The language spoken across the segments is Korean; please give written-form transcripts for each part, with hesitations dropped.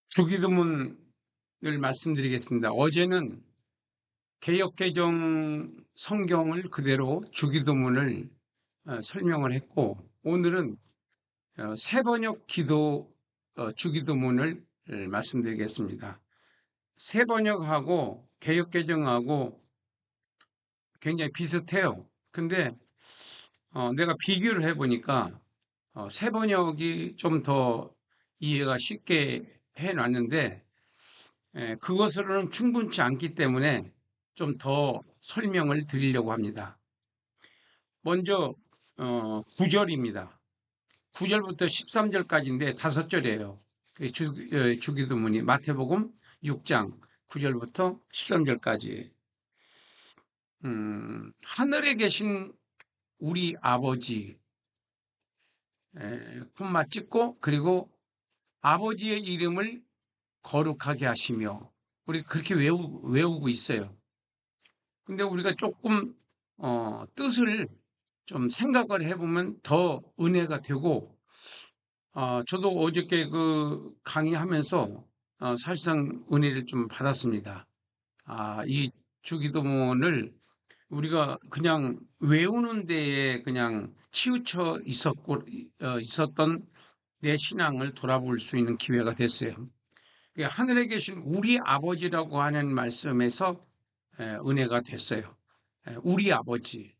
주기도문을 말씀드리겠습니다. 어제는 개역개정 성경을 그대로 주기도문을 설명을 했고, 오늘은 세번역 기도 주기도문을 말씀드리겠습니다. 세번역하고 개역개정하고 굉장히 비슷해요. 근데 내가 비교를 해보니까 세번역이 좀 더 이해가 쉽게 해놨는데, 그것으로는 충분치 않기 때문에 좀 더 설명을 드리려고 합니다. 먼저 9절입니다. 9절부터 13절까지인데 5절이에요. 주기도문이 마태복음 6장 9절부터 13절까지. 하늘에 계신 우리 아버지, 콤마 찍고, 그리고 아버지의 이름을 거룩하게 하시며, 우리 그렇게 외우고 있어요. 근데 우리가 조금 뜻을 좀 생각을 해보면 더 은혜가 되고, 저도 어저께 그 강의하면서 사실상 은혜를 좀 받았습니다. 이 주기도문을 우리가 그냥 외우는 데에 그냥 치우쳐 있었던 내 신앙을 돌아볼 수 있는 기회가 됐어요. 하늘에 계신 우리 아버지라고 하는 말씀에서 은혜가 됐어요. 우리 아버지.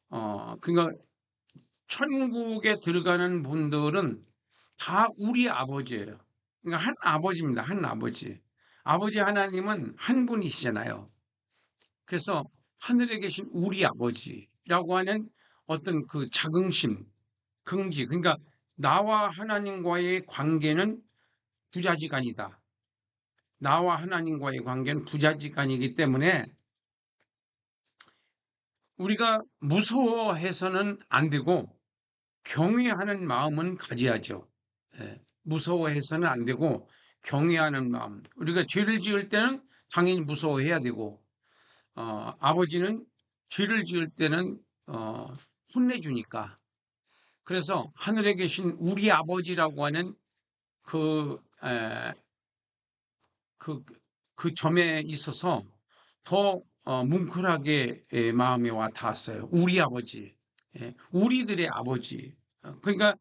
그러니까 천국에 들어가는 분들은 다 우리 아버지예요. 그러니까 한 아버지입니다. 한 아버지. 아버지 하나님은 한 분이시잖아요. 그래서 하늘에 계신 우리 아버지라고 하는 어떤 그 자긍심, 긍지. 그러니까 나와 하나님과의 관계는 부자지간이다. 나와 하나님과의 관계는 부자지간이기 때문에 우리가 무서워해서는 안 되고 경외하는 마음은 가져야죠. 무서워해서는 안 되고 경외하는 마음. 우리가 죄를 지을 때는 당연히 무서워해야 되고, 아버지는 죄를 지을 때는 혼내주니까. 그래서 하늘에 계신 우리 아버지라고 하는 그, 에, 그, 그 점에 있어서 더 뭉클하게 마음에 와 닿았어요. 우리 아버지, 우리들의 아버지. 그러니까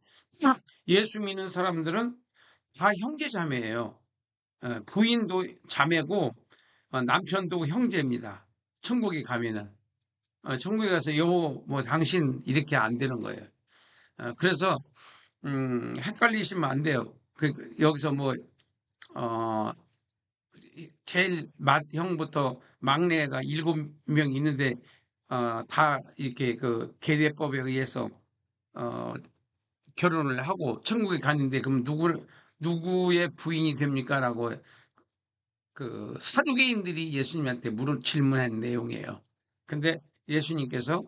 예수 믿는 사람들은 다 형제 자매예요. 부인도 자매고 남편도 형제입니다. 천국에 가면은 천국에 가서 여보 뭐 당신 이렇게 안 되는 거예요. 그래서 헷갈리시면 안 돼요. 여기서 뭐 어, 제일 맏형부터 막내가 7명 있는데 다 이렇게 그 계례법에 의해서 어, 결혼을 하고 천국에 가는데 그럼 누구의 부인이 됩니까라고 그 사두개인들이 예수님한테 질문한 내용이에요. 근데 예수님께서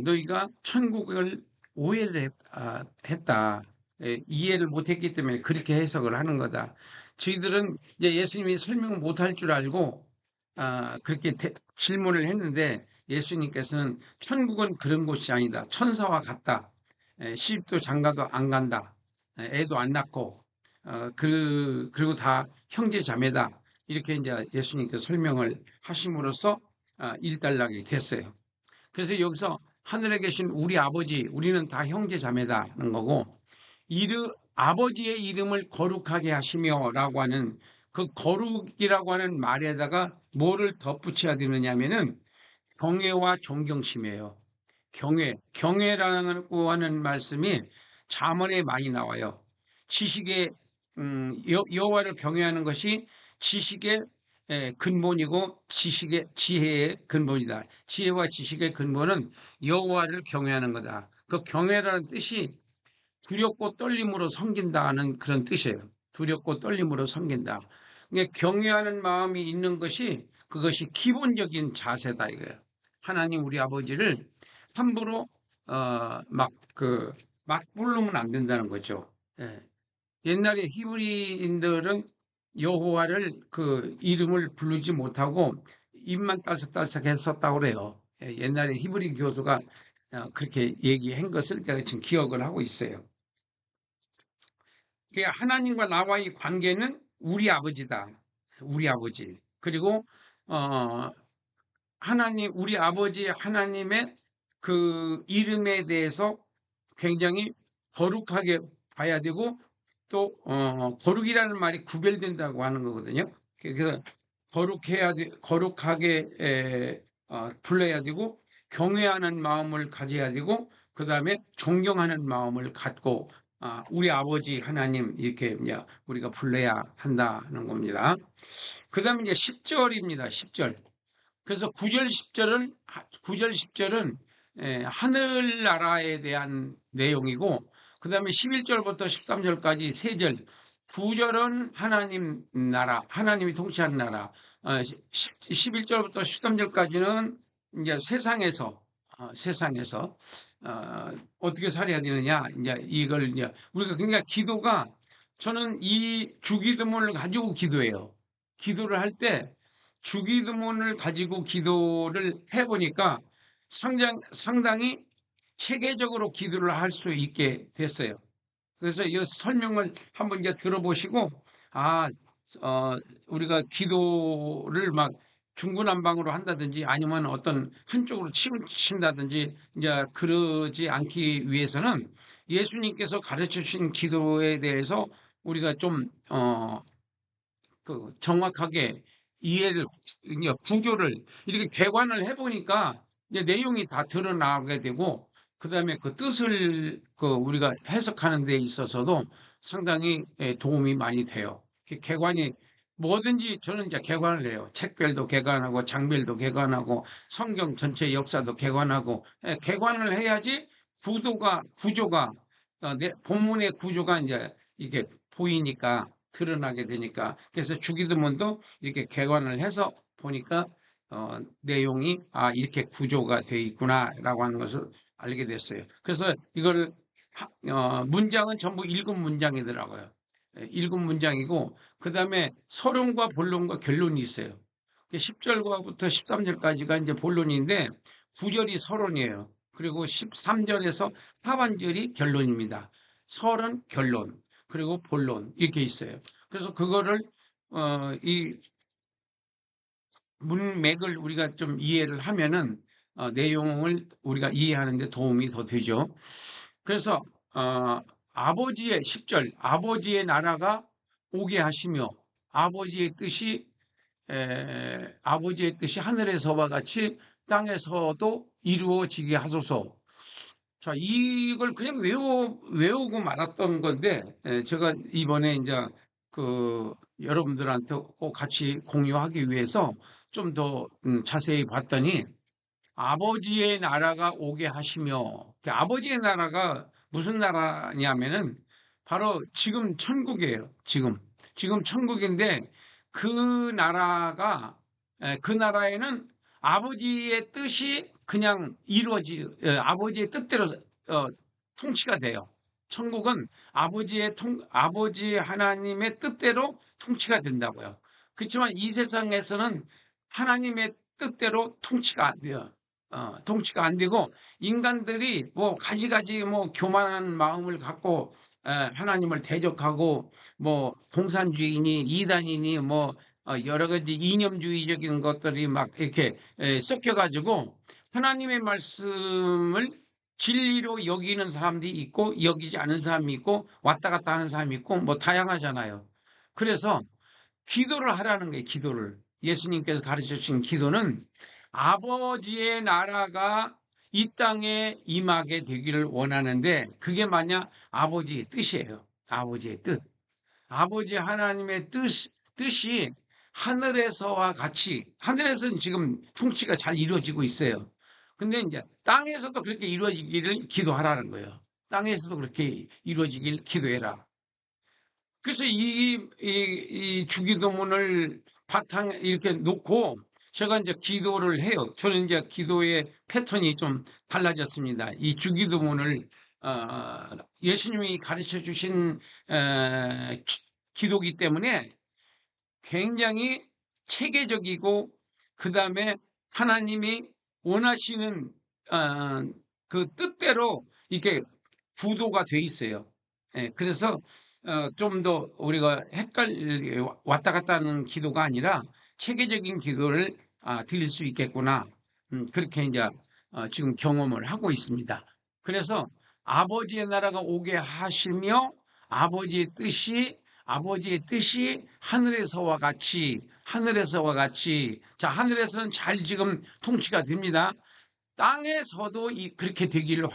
너희가 천국을 오해를 했다. 이해를 못했기 때문에 그렇게 해석을 하는 거다. 저희들은 이제 예수님이 설명을 못할 줄 알고 그렇게 질문을 했는데 예수님께서는 천국은 그런 곳이 아니다. 천사와 같다. 시집도 장가도 안 간다. 애도 안 낳고 그리고 다 형제 자매다. 이렇게 이제 예수님께서 설명을 하심으로써 일단락이 됐어요. 그래서 여기서 하늘에 계신 우리 아버지, 우리는 다 형제 자매다는 거고, 아버지의 이름을 거룩하게 하시며라고 하는 그 거룩이라고 하는 말에다가 뭐를 덧붙여야 되느냐면은 경외와 존경심이에요. 경외라고 하는 말씀이 잠언에 많이 나와요. 지식의 여호와를 경외하는 것이 지식의 근본이고 지혜의 근본이다. 지혜와 지식의 근본은 여호와를 경외하는 거다. 그 경외라는 뜻이 두렵고 떨림으로 섬긴다는 그런 뜻이에요. 두렵고 떨림으로 섬긴다. 그러니까 경외하는 마음이 있는 것이 그것이 기본적인 자세다 이거예요. 하나님 우리 아버지를 함부로 막 부르면 안 된다는 거죠. 예. 옛날에 히브리인들은 여호와를 그 이름을 부르지 못하고 입만 딸썩딸썩 했었다고 그래요. 옛날에 히브리 교수가 그렇게 얘기한 것을 제가 지금 기억을 하고 있어요. 하나님과 나와의 관계는 우리 아버지다. 우리 아버지. 그리고 어 하나님, 우리 아버지 하나님의 그 이름에 대해서 굉장히 거룩하게 봐야 되고, 또 거룩이라는 말이 구별된다고 하는 거거든요. 그래서 거룩하게 불러야 되고, 경외하는 마음을 가져야 되고, 그 다음에 존경하는 마음을 갖고, 우리 아버지 하나님 이렇게 이제 우리가 불러야 한다는 겁니다. 그 다음에 이제 10절입니다. 10절. 그래서 9절 10절은 9절 10절은 하늘나라에 대한 내용이고, 그다음에 11절부터 13절까지 세 절. 9절은 하나님 나라, 하나님이 통치하는 나라. 11절부터 13절까지는 이제 세상에서 어떻게 살아야 되느냐, 이제 이걸 이제 우리가, 그러니까 기도가, 저는 이 주기도문을 가지고 기도해요. 기도를 할때 주기도문을 가지고 기도를 해보니까 상당히 체계적으로 기도를 할 수 있게 됐어요. 그래서 이 설명을 한번 이제 들어보시고, 아, 우리가 기도를 막 중구난방으로 한다든지 아니면 어떤 한쪽으로 치우친다든지 이제 그러지 않기 위해서는 예수님께서 가르쳐 주신 기도에 대해서 우리가 좀, 정확하게 이해를, 이제 구조를 이렇게 개관을 해보니까 이제 내용이 다 드러나게 되고, 그 다음에 그 뜻을 우리가 해석하는 데 있어서도 상당히 도움이 많이 돼요. 개관이 뭐든지 저는 이제 개관을 해요. 책별도 개관하고 장별도 개관하고 성경 전체 역사도 개관하고, 개관을 해야지 구조가 본문의 구조가 이제 이게 보이니까, 드러나게 되니까. 그래서 주기도문도 이렇게 개관을 해서 보니까 내용이 이렇게 구조가 되어 있구나라고 하는 것을 알게 됐어요. 그래서 이걸 문장은 전부 일곱 문장이더라고요. 일곱 문장이고, 그 다음에 서론과 본론과 결론이 있어요. 10절부터 13절까지가 이제 본론인데 9절이 서론이에요. 그리고 13절에서 하반절이 결론입니다. 서론, 결론, 그리고 본론 이렇게 있어요. 그래서 그거를 이 문맥을 우리가 좀 이해를 하면은 내용을 우리가 이해하는 데 도움이 더 되죠. 그래서 아버지의 10절, 아버지의 나라가 오게 하시며 아버지의 뜻이 하늘에서와 같이 땅에서도 이루어지게 하소서. 자, 이걸 그냥 외우고 말았던 건데, 제가 이번에 이제 여러분들한테 꼭 같이 공유하기 위해서 좀 더 자세히 봤더니, 아버지의 나라가 오게 하시며, 아버지의 나라가 무슨 나라냐면은 바로 지금 천국이에요. 지금 천국인데, 그 나라에는 아버지의 뜻이 그냥 아버지의 뜻대로 어, 통치가 돼요. 천국은 아버지 하나님의 뜻대로 통치가 된다고요. 그렇지만 이 세상에서는 하나님의 뜻대로 통치가 안 돼요. 통치가 안 되고, 인간들이 뭐 가지가지 뭐 교만한 마음을 갖고 하나님을 대적하고, 뭐 공산주의니 이단이니 뭐 여러 가지 이념주의적인 것들이 막 이렇게 섞여가지고 하나님의 말씀을 진리로 여기는 사람들이 있고 여기지 않은 사람이 있고 왔다 갔다 하는 사람이 있고 뭐 다양하잖아요. 그래서 기도를 하라는 거예요. 기도를. 예수님께서 가르쳐 주신 기도는 아버지의 나라가 이 땅에 임하게 되기를 원하는데, 그게 만약 아버지의 뜻이에요. 아버지의 뜻. 아버지 하나님의 뜻이 하늘에서와 같이, 하늘에서는 지금 통치가 잘 이루어지고 있어요. 근데 이제 땅에서도 그렇게 이루어지기를 기도하라는 거예요. 땅에서도 그렇게 이루어지길 기도해라. 그래서 이 주기도문을 바탕 이렇게 놓고 제가 이제 기도를 해요. 저는 이제 기도의 패턴이 좀 달라졌습니다. 이 주기도문을 예수님이 가르쳐 주신 기도기 때문에 굉장히 체계적이고, 그 다음에 하나님이 원하시는 그 뜻대로 이렇게 구도가 돼 있어요. 그래서 좀 더 우리가 왔다 갔다 하는 기도가 아니라 체계적인 기도를 드릴 수 있겠구나. 그렇게 이제 지금 경험을 하고 있습니다. 그래서 아버지의 나라가 오게 하시며 아버지의 뜻이 하늘에서와 같이 자, 하늘에서는 잘 지금 통치가 됩니다. 땅에서도 그렇게 되기를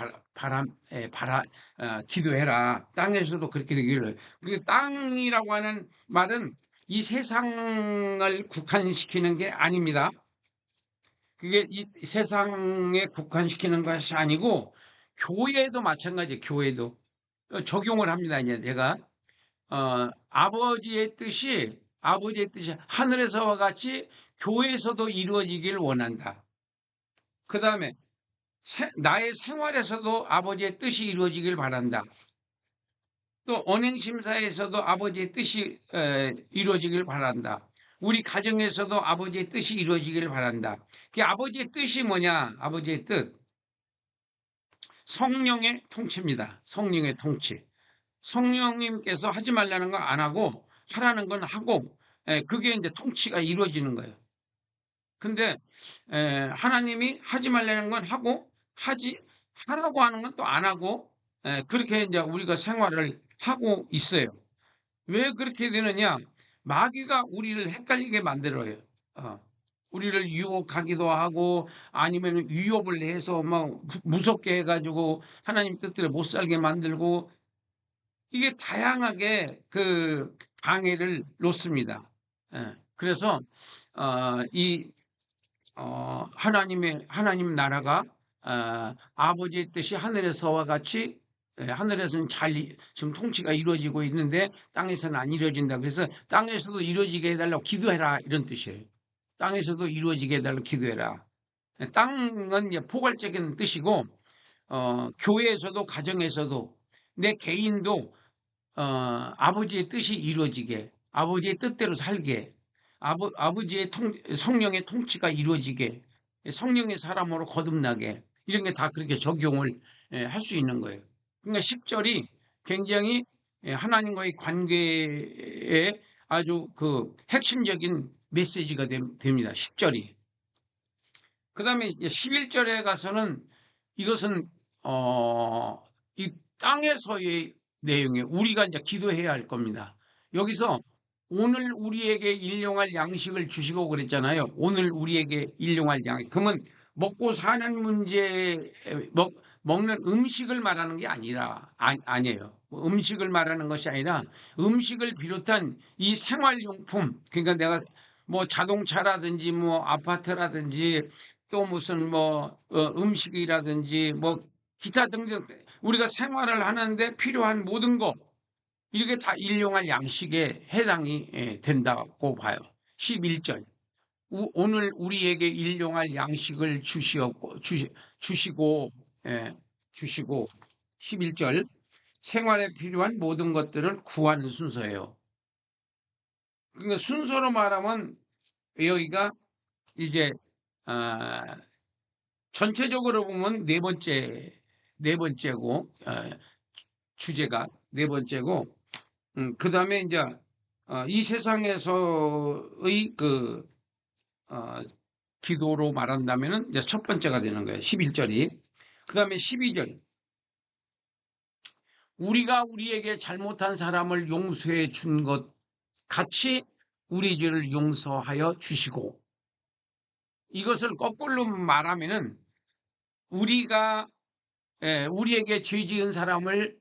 기도해라. 땅에서도 그렇게 되기를. 그 땅이라고 하는 말은 이 세상을 국한시키는 게 아닙니다. 그게 이 세상에 국한시키는 것이 아니고 교회도 마찬가지예요. 교회도 적용을 합니다. 이제 제가 아버지의 뜻이 하늘에서와 같이 교회에서도 이루어지길 원한다. 그 다음에 나의 생활에서도 아버지의 뜻이 이루어지길 바란다. 또 언행심사에서도 아버지의 뜻이 이루어지길 바란다. 우리 가정에서도 아버지의 뜻이 이루어지길 바란다. 그 아버지의 뜻이 뭐냐? 아버지의 뜻. 성령의 통치입니다. 성령의 통치. 성령님께서 하지 말라는 건 안 하고 하라는 건 하고 그게 이제 통치가 이루어지는 거예요. 근데 하나님이 하지 말라는 건 하고 하라고 하는 건 또 안 하고 그렇게 이제 우리가 생활을 하고 있어요. 왜 그렇게 되느냐? 마귀가 우리를 헷갈리게 만들어요. 우리를 유혹하기도 하고 아니면 위협을 해서 막 무섭게 해가지고 하나님 뜻대로 못 살게 만들고 이게 다양하게 그 방해를 놓습니다. 그래서 이 하나님 나라가 아버지의 뜻이 하늘에서와 같이 하늘에서는 지금 통치가 이루어지고 있는데 땅에서는 안 이루어진다. 그래서 땅에서도 이루어지게 해달라고 기도해라 이런 뜻이에요. 땅에서도 이루어지게 해달라고 기도해라. 땅은 이제 포괄적인 뜻이고 교회에서도 가정에서도 내 개인도 아버지의 뜻이 이루어지게 아버지의 뜻대로 살게 아버지의 성령의 통치가 이루어지게 성령의 사람으로 거듭나게 이런 게 다 그렇게 적용을 할 수 있는 거예요. 그러니까 10절이 굉장히 하나님과의 관계에 아주 그 핵심적인 메시지가 됩니다. 10절이. 그 다음에 11절에 가서는 이것은 이 땅에서의 내용이에요. 우리가 이제 기도해야 할 겁니다. 여기서 오늘 우리에게 일용할 양식을 주시고 그랬잖아요. 오늘 우리에게 일용할 양식. 그러면 먹고 사는 문제, 먹는 음식을 말하는 게 아니에요. 음식을 말하는 것이 아니라 음식을 비롯한 이 생활용품, 그러니까 내가 뭐 자동차라든지 뭐 아파트라든지 또 무슨 뭐 음식이라든지 뭐 기타 등등 우리가 생활을 하는데 필요한 모든 것 이렇게 다 일용할 양식에 해당이 된다고 봐요. 11절. 오늘 우리에게 일용할 양식을 주시고, 11절. 생활에 필요한 모든 것들을 구하는 순서예요. 그러니까 순서로 말하면 여기가 이제, 전체적으로 보면 네 번째고, 주제가 네 번째고, 그 다음에 이제 이 세상에서의 그 기도로 말한다면은 이제 첫 번째가 되는 거예요. 11절이. 그 다음에 12절. 우리가 우리에게 잘못한 사람을 용서해 준 것 같이 우리 죄를 용서하여 주시고 이것을 거꾸로 말하면은 우리가 우리에게 죄 지은 사람을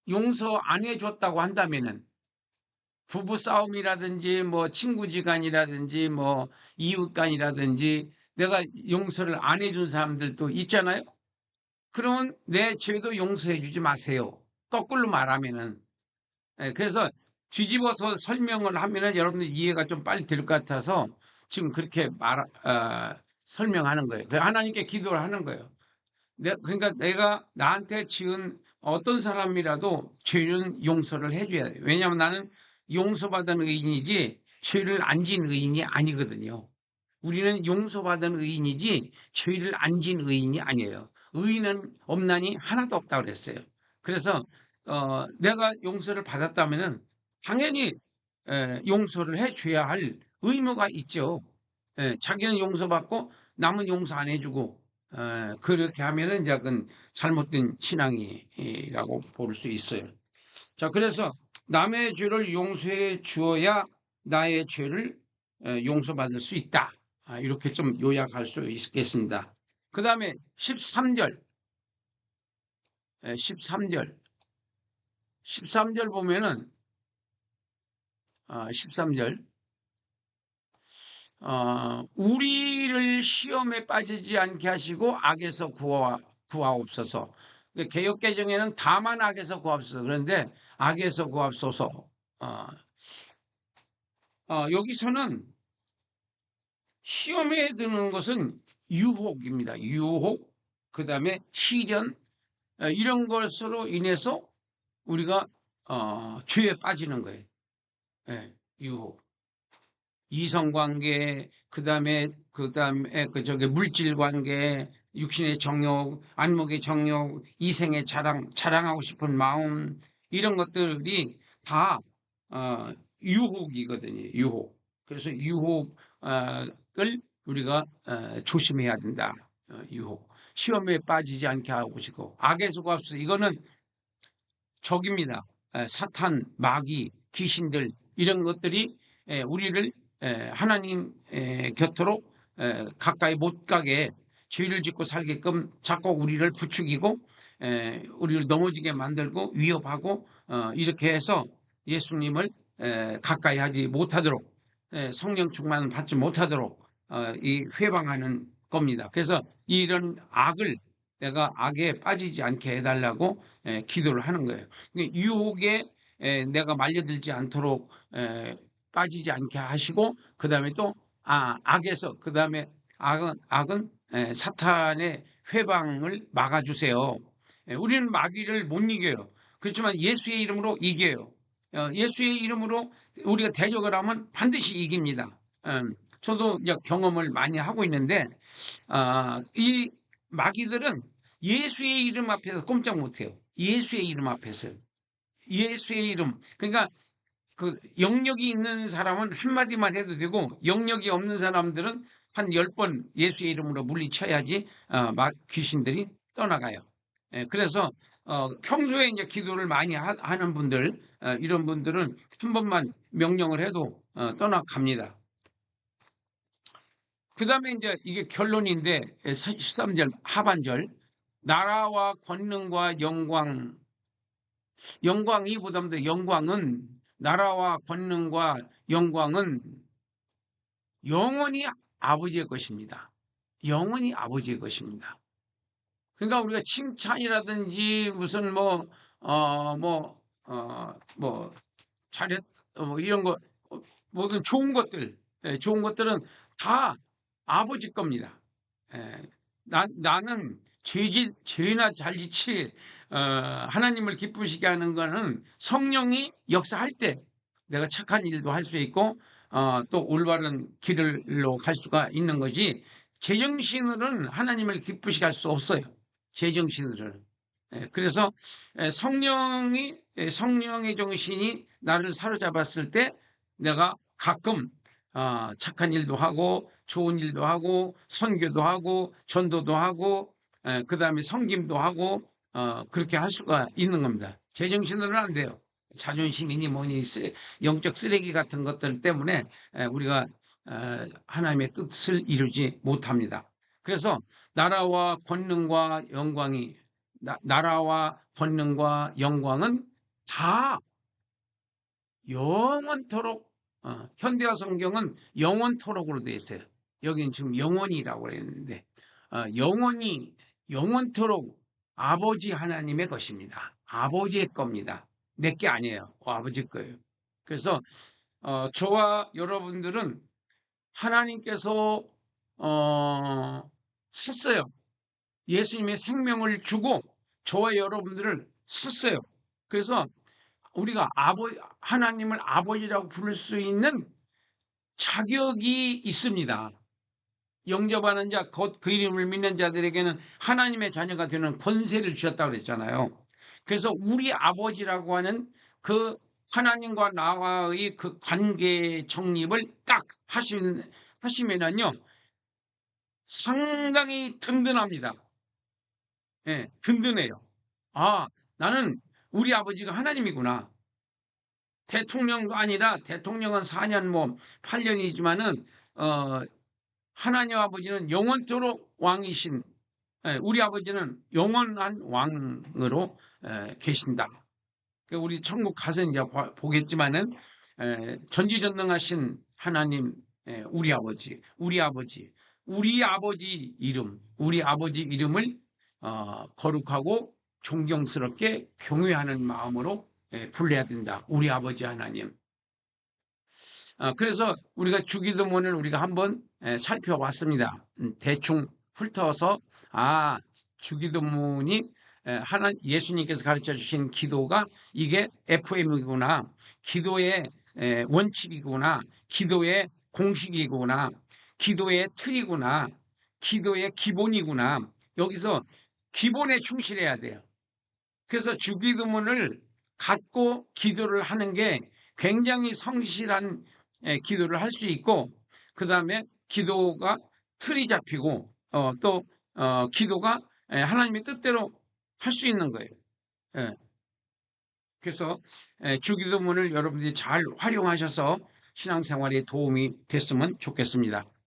용서 안 해줬다고 한다면은 부부 싸움이라든지 뭐 친구지간이라든지 뭐 이웃간이라든지 내가 용서를 안 해준 사람들도 있잖아요. 그러면 내 죄도 용서해 주지 마세요. 거꾸로 말하면은 그래서 뒤집어서 설명을 하면은 여러분들 이해가 좀 빨리 될 것 같아서 지금 그렇게 설명하는 거예요. 하나님께 기도를 하는 거예요. 그러니까 내가 나한테 지은 어떤 사람이라도 죄는 용서를 해줘야 돼요. 왜냐하면 나는 용서받은 의인이지 죄를 안 진 의인이 아니거든요. 우리는 용서받은 의인이지 죄를 안 진 의인이 아니에요. 의인은 없나니 하나도 없다고 그랬어요. 그래서 내가 용서를 받았다면은 당연히 용서를 해 줘야 할 의무가 있죠. 자기는 용서받고 남은 용서 안 해 주고 그렇게 하면은 이제 그건 잘못된 신앙이라고 볼 수 있어요. 자, 그래서 남의 죄를 용서해 주어야 나의 죄를 용서받을 수 있다. 이렇게 좀 요약할 수 있겠습니다. 그 다음에 13절, 13절 보면은, 13절, 우리를 시험에 빠지지 않게 하시고 악에서 구하옵소서. 개역개정에는 다만 악에서 구하옵소서. 그런데 악에서 구하옵소서. 어, 여기서는 시험에 드는 것은 유혹입니다. 유혹, 그 다음에 시련, 이런 것으로 인해서 우리가 죄에 빠지는 거예요. 유혹. 이성관계, 그다음에 물질관계, 육신의 정욕, 안목의 정욕, 이생의 자랑하고 싶은 마음, 이런 것들이 다 유혹이거든요. 유혹. 그래서 유혹을 우리가 조심해야 된다. 유혹. 시험에 빠지지 않게 하고 싶고, 악에서 구하소서. 이거는 적입니다. 사탄, 마귀, 귀신들, 이런 것들이 우리를 하나님 곁으로 가까이 못 가게, 죄를 짓고 살게끔 자꾸 우리를 부추기고 우리를 넘어지게 만들고 위협하고, 이렇게 해서 예수님을 가까이 하지 못하도록, 성령 충만을 받지 못하도록 이 회방하는 겁니다. 그래서 이런 악을, 내가 악에 빠지지 않게 해달라고 기도를 하는 거예요. 유혹에 내가 말려들지 않도록 빠지지 않게 하시고, 그 다음에 또 악에서, 그 다음에 악은 사탄의 회방을 막아주세요. 우리는 마귀를 못 이겨요. 그렇지만 예수의 이름으로 이겨요. 예수의 이름으로 우리가 대적을 하면 반드시 이깁니다. 저도 이제 경험을 많이 하고 있는데, 이 마귀들은 예수의 이름 앞에서 꼼짝 못해요. 예수의 이름 앞에서. 예수의 이름. 그러니까 그 영역이 있는 사람은 한마디만 해도 되고, 영역이 없는 사람들은 한 10번 예수의 이름으로 물리쳐야지 귀신들이 떠나가요. 그래서 평소에 이제 기도를 많이 하는 분들, 이런 분들은 한 번만 명령을 해도 떠나갑니다. 그 다음에 이제 이게 결론인데, 13절 하반절, 나라와 권능과 영광이보다도 영광은, 나라와 권능과 영광은 영원히 아버지의 것입니다. 영원히 아버지의 것입니다. 그러니까 우리가 칭찬이라든지 무슨 잘했, 이런 거, 모든 좋은 것들, 좋은 것들은 다 아버지 겁니다. 나는 죄나 잘 짓지, 하나님을 기쁘시게 하는 거는 성령이 역사할 때 내가 착한 일도 할 수 있고, 또 올바른 길로 갈 수가 있는 거지, 제정신으로는 하나님을 기쁘시게 할 수 없어요. 제정신으로는. 그래서 성령의 정신이 나를 사로잡았을 때 내가 가끔 착한 일도 하고 좋은 일도 하고 선교도 하고 전도도 하고 그 다음에 섬김도 하고 그렇게 할 수가 있는 겁니다. 제정신으로는 안 돼요. 자존심이니 뭐니 영적 쓰레기 같은 것들 때문에 우리가 하나님의 뜻을 이루지 못합니다. 그래서 나라와 권능과 영광은 다 영원토록, 현대화 성경은 영원토록으로 되어 있어요. 여기는 지금 영원이라고 했는데, 영원토록 아버지 하나님의 것입니다. 아버지의 겁니다. 내 게 아니에요. 아버지 거예요. 그래서 저와 여러분들은 하나님께서 샀어요. 예수님의 생명을 주고 저와 여러분들을 샀어요. 그래서 우리가 하나님을 아버지라고 부를 수 있는 자격이 있습니다. 영접하는 자, 곧 그 이름을 믿는 자들에게는 하나님의 자녀가 되는 권세를 주셨다고 그랬잖아요. 그래서 우리 아버지라고 하는 그 하나님과 나와의 그 관계 정립을 딱 하시면은요, 상당히 든든합니다. 예, 든든해요. 아, 나는 우리 아버지가 하나님이구나. 대통령도 아니라 대통령은 4년 뭐 8년이지만은 하나님 아버지는 영원토록 왕이신, 우리 아버지는 영원한 왕으로 계신다. 우리 천국 가서 이제 보겠지만은 전지전능하신 하나님, 우리 아버지 이름을 거룩하고 존경스럽게 경외하는 마음으로 불러야 된다. 우리 아버지 하나님. 그래서 우리가 주기도문을 우리가 한번 살펴봤습니다. 대충 훑어서 주기도문이 예수님께서 가르쳐 주신 기도가 이게 FM이구나, 기도의 원칙이구나, 기도의 공식이구나, 기도의 틀이구나, 기도의 기본이구나. 여기서 기본에 충실해야 돼요. 그래서 주기도문을 갖고 기도를 하는 게 굉장히 성실한 기도를 할 수 있고, 그 다음에 기도가 틀이 잡히고, 또 기도가 하나님의 뜻대로 할 수 있는 거예요. 예. 그래서 주기도문을 여러분들이 잘 활용하셔서 신앙생활에 도움이 됐으면 좋겠습니다.